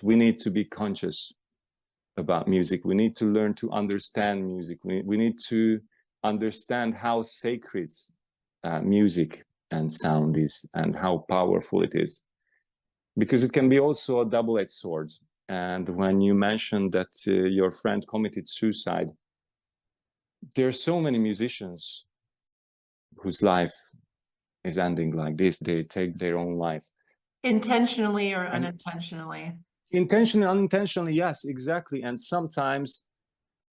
We need to be conscious about music. We need to learn to understand music. We need to understand how sacred music and sound is, and how powerful it is, because it can be also a double-edged sword. And when you mentioned that your friend committed suicide, there are so many musicians whose life is ending like this. They take their own life. Intentionally or unintentionally? Intentionally, unintentionally, yes, exactly. And sometimes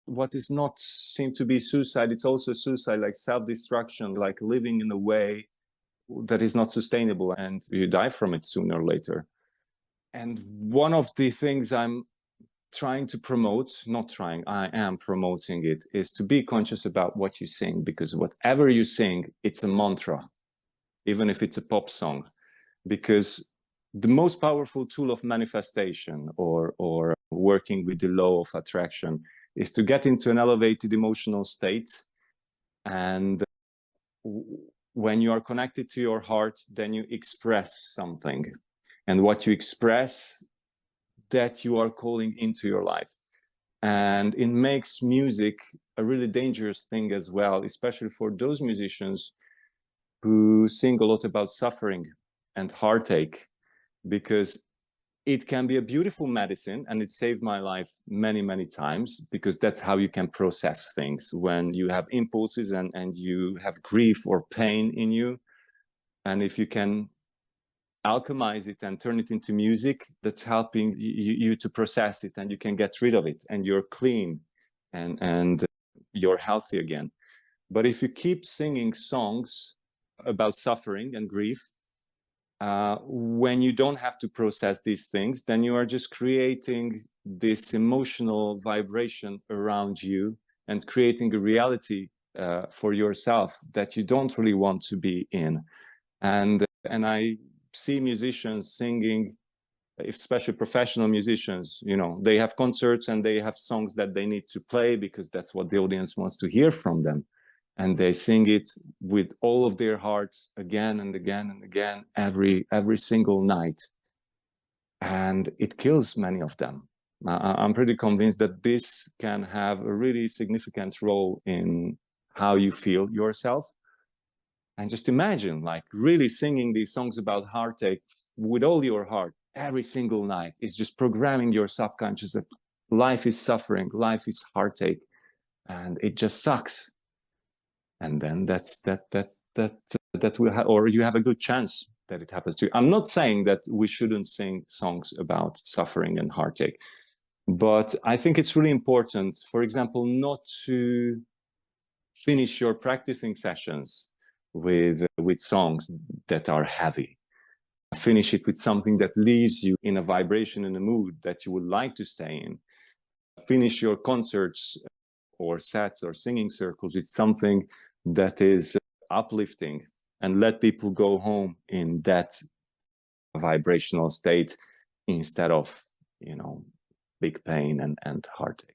what is not seem to be suicide, it's also suicide, like self-destruction, like living in a way that is not sustainable, and you die from it sooner or later. And one of the things I'm trying to promote, not trying, I am promoting it, is to be conscious about what you sing, because whatever you sing, it's a mantra, even if it's a pop song. Because the most powerful tool of manifestation, or working with the law of attraction, is to get into an elevated emotional state. And when you are connected to your heart, then you express something. And what you express, that you are calling into your life. And it makes music a really dangerous thing as well, especially for those musicians who sing a lot about suffering and heartache, because it can be a beautiful medicine, and it saved my life many, many times, because that's how you can process things when you have impulses and you have grief or pain in you. And if you can alchemize it and turn it into music, that's helping you to process it, and you can get rid of it, and you're clean, and you're healthy again. But if you keep singing songs about suffering and grief, when you don't have to process these things, then you are just creating this emotional vibration around you, and creating a reality for yourself that you don't really want to be in. And I see musicians singing, especially professional musicians, you know, they have concerts and they have songs that they need to play because that's what the audience wants to hear from them. And they sing it with all of their hearts again and again and again, every single night. And it kills many of them. I'm pretty convinced that this can have a really significant role in how you feel yourself. And just imagine, like, really singing these songs about heartache with all your heart every single night. It's just programming your subconscious that life is suffering, life is heartache, and it just sucks. And then that will have, or you have a good chance that it happens to you. I'm not saying that we shouldn't sing songs about suffering and heartache, but I think it's really important, for example, not to finish your practicing sessions with songs that are heavy. Finish it with something that leaves you in a vibration and a mood that you would like to stay in. Finish your concerts or sets or singing circles with something that is uplifting, and let people go home in that vibrational state, instead of, you know, big pain and heartache.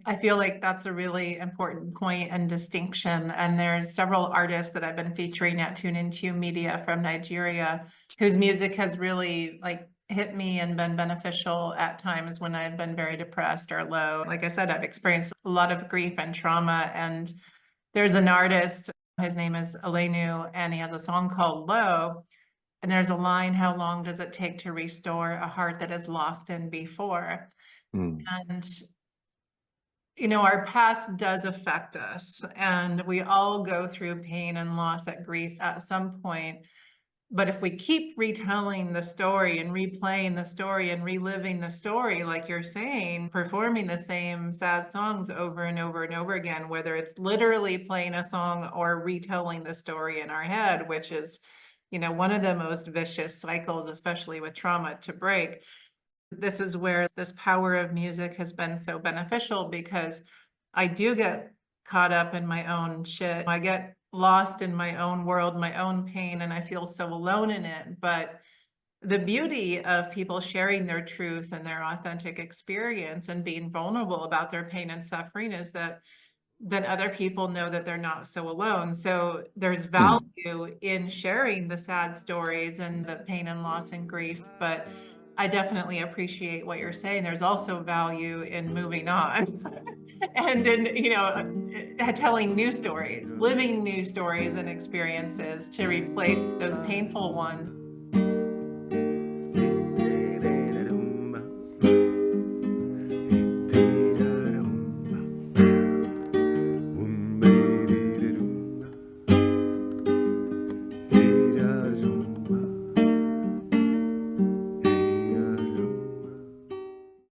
I feel like that's a really important point and distinction. And there's several artists that I've been featuring at Tune Into Media from Nigeria, whose music has really like hit me and been beneficial at times when I've been very depressed or low. Like I said, I've experienced a lot of grief and trauma. And there's an artist, his name is Elenu, and he has a song called Low. And there's a line, how long does it take to restore a heart that is lost in before? And you know, our past does affect us, and we all go through pain and loss at grief at some point. But if we keep retelling the story and replaying the story and reliving the story, like you're saying, performing the same sad songs over and over and over again, whether it's literally playing a song or retelling the story in our head, which is, you know, one of the most vicious cycles, especially with trauma, to break. This is where this power of music has been so beneficial, because I do get caught up in my own shit. I get lost in my own world, my own pain, and I feel so alone in it. But the beauty of people sharing their truth and their authentic experience and being vulnerable about their pain and suffering is that then other people know that they're not so alone. So there's value in sharing the sad stories and the pain and loss and grief, but I definitely appreciate what you're saying. There's also value in moving on and in, telling new stories, living new stories and experiences to replace those painful ones.